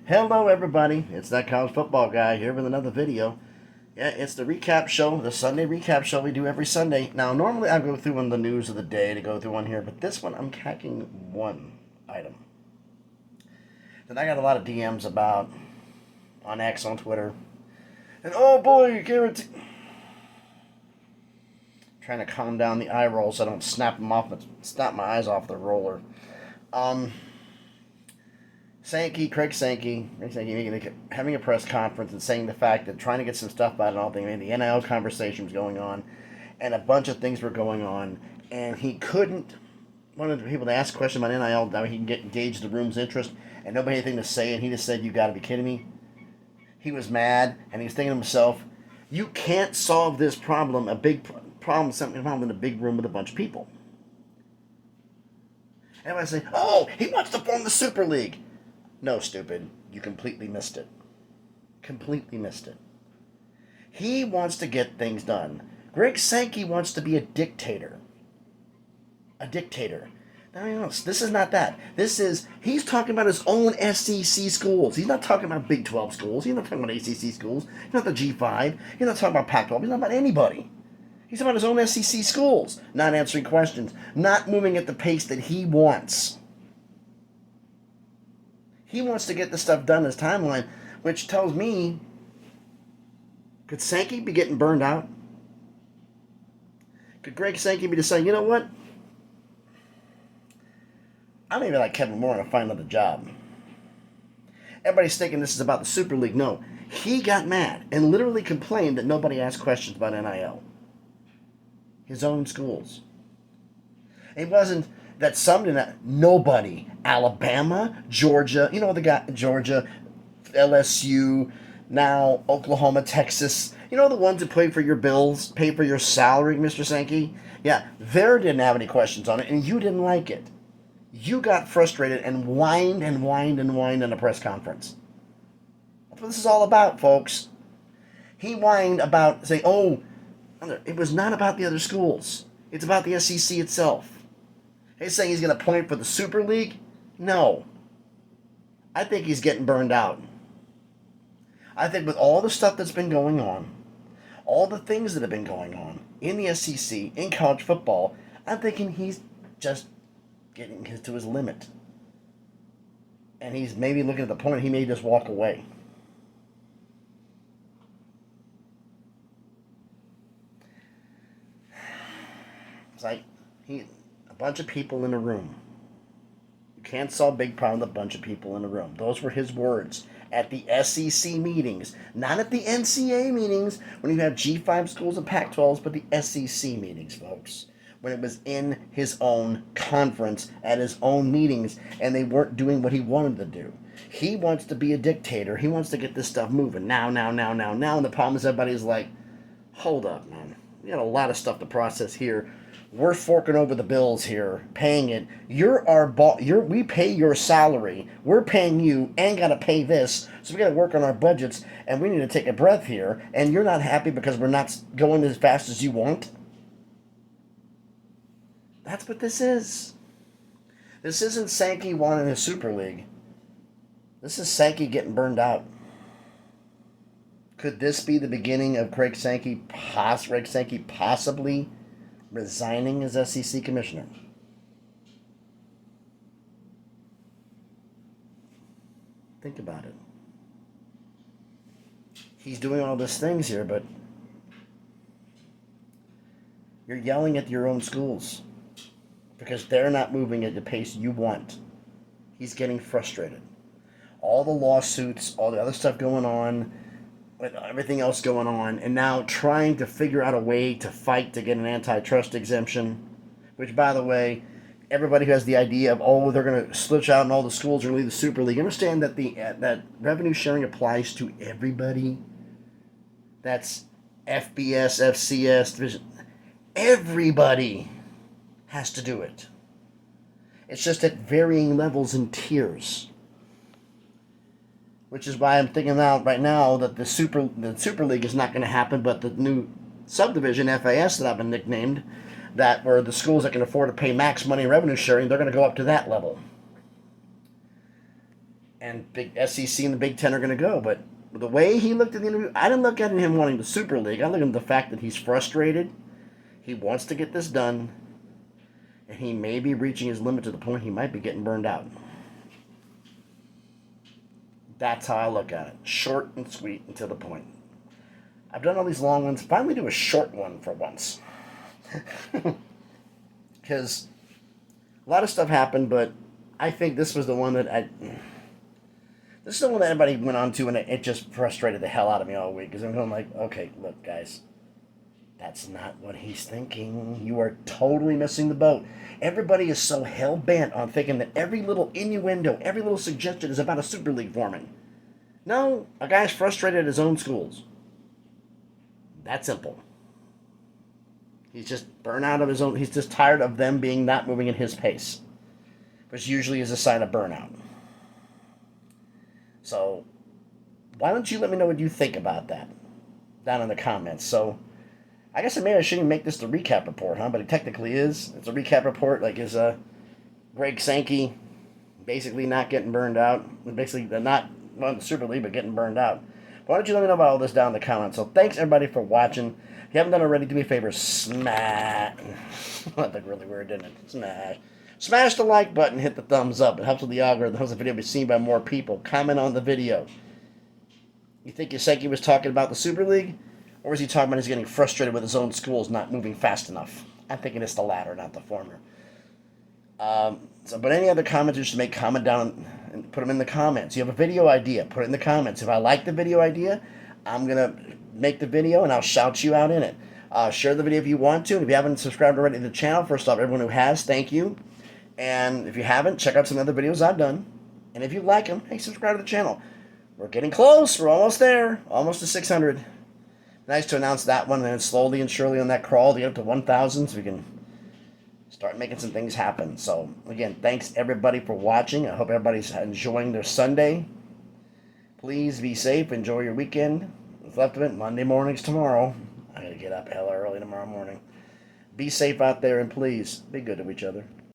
Hello everybody, it's that college football guy here with another video. Yeah, it's the recap show, the Sunday recap show we do every Sunday. Now, normally I go through on the news of the day to go through one here, but this one I'm hacking one item that I got a lot of DMs about on X, on Twitter. And oh boy, guarantee... Trying to calm down the eye roll so I don't snap them off, snap my eyes off the roller. Greg Sankey having a press conference and saying the fact that trying to get some stuff about it and all things, the NIL conversation was going on, and a bunch of things were going on, and he couldn't. One of the people to ask a question about NIL, now he can gauge the room's interest, and nobody had anything to say, and he just said, "You got to be kidding me." He was mad, and he was thinking to himself, "You can't solve this problem, a big problem, something problem in a big room with a bunch of people." Everybody say, "Oh, he wants to form the Super League." No, stupid. You completely missed it. Completely missed it. He wants to get things done. Greg Sankey wants to be a dictator. A dictator. No, this is not that. He's talking about his own SEC schools. He's not talking about Big 12 schools. He's not talking about ACC schools. He's not the G5. He's not talking about Pac-12. He's not about anybody. He's about his own SEC schools. Not answering questions. Not moving at the pace that he wants. He wants to get the stuff done in his timeline, which tells me, could Sankey be getting burned out? Could Greg Sankey be deciding, you know what? I don't even like Kevin Moore and find another job. Everybody's thinking this is about the Super League. No, he got mad and literally complained that nobody asked questions about NIL. His own schools. It wasn't that something that nobody, Alabama, Georgia, the guy, Georgia, LSU, now Oklahoma, Texas, the ones that pay for your bills, pay for your salary, Mr. Sankey. Yeah, they didn't have any questions on it, and you didn't like it. You got frustrated and whined and whined and whined in a press conference. That's what this is all about, folks. He whined about saying, oh, it was not about the other schools. It's about the SEC itself. He's saying he's going to point for the Super League? No. I think he's getting burned out. I think with all the stuff that's been going on, all the things that have been going on in the SEC, in college football, I'm thinking he's just getting to his limit. And he's maybe looking at the point he may just walk away. It's like a bunch of people in a room. You can't solve big problem with a bunch of people in a room. Those were his words at the SEC meetings, not at the NCAA meetings when you have G5 schools and Pac-12s, but the SEC meetings, folks. When it was in his own conference, at his own meetings, and they weren't doing what he wanted to do. He wants to be a dictator. He wants to get this stuff moving now. And the problem is everybody's like, hold up, man. We got a lot of stuff to process here. We're forking over the bills here, paying it. You're our boss. We pay your salary. We're paying you and got to pay this. So we got to work on our budgets, and we need to take a breath here. And you're not happy because we're not going as fast as you want. That's what this is. This isn't Sankey wanting a Super League. This is Sankey getting burned out. Could this be the beginning of Greg Sankey possibly resigning as SEC Commissioner? Think about it. He's doing all these things here, but you're yelling at your own schools because they're not moving at the pace you want. He's getting frustrated. All the lawsuits, all the other stuff going on, with everything else going on, and now trying to figure out a way to fight to get an antitrust exemption, which, by the way, everybody who has the idea of, they're going to switch out and all the schools are going to leave the Super League, understand that that revenue sharing applies to everybody. That's FBS, FCS, division. Everybody has to do it. It's just at varying levels and tiers. Which is why I'm thinking out right now that the Super League is not going to happen, but the new subdivision, FAS, that I've been nicknamed, that where the schools that can afford to pay max money in revenue sharing, they're going to go up to that level. and big SEC and the Big Ten are going to go. But the way he looked at the interview, I didn't look at him wanting the Super League. I look at the fact that he's frustrated. He wants to get this done. And he may be reaching his limit to the point he might be getting burned out. That's how I look at it. Short and sweet and to the point. I've done all these long ones. Finally do a short one for once. Because a lot of stuff happened, but I think this was the one that this is the one that everybody went on to, and it just frustrated the hell out of me all week. Because I'm going like, okay, look, guys. That's not what he's thinking. You are totally missing the boat. Everybody is so hell-bent on thinking that every little innuendo, every little suggestion is about a Super League forming. No, a guy's frustrated at his own schools. That simple. He's just burnt out of his own. He's just tired of them not moving at his pace, which usually is a sign of burnout. So, why don't you let me know what you think about that down in the comments? So, I guess maybe I shouldn't make this the recap report, huh? But it technically is. It's a recap report. Like, is Greg Sankey basically not getting burned out? Basically, not on the Super League, but getting burned out. But why don't you let me know about all this down in the comments? So, thanks, everybody, for watching. If you haven't done it already, do me a favor. Smash. That looked really weird, didn't it? Smash. Smash the like button. Hit the thumbs up. It helps with the algorithm. It helps the video be seen by more people. Comment on the video. You think Sankey was talking about the Super League? Or is he talking about he's getting frustrated with his own schools not moving fast enough? I'm thinking it's the latter, not the former. But any other comments you should make, comment down and put them in the comments. You have a video idea, put it in the comments. If I like the video idea, I'm going to make the video and I'll shout you out in it. Share the video if you want to. And if you haven't subscribed already to the channel, first off, everyone who has, thank you. And if you haven't, check out some other videos I've done. And if you like them, hey, subscribe to the channel. We're getting close. We're almost there. Almost to 600. Nice to announce that one, and then slowly and surely on that crawl to get up to 1,000 so we can start making some things happen. So, again, thanks everybody for watching. I hope everybody's enjoying their Sunday. Please be safe. Enjoy your weekend. What's left of it, Monday morning's tomorrow. I got to get up hella early tomorrow morning. Be safe out there, and please be good to each other.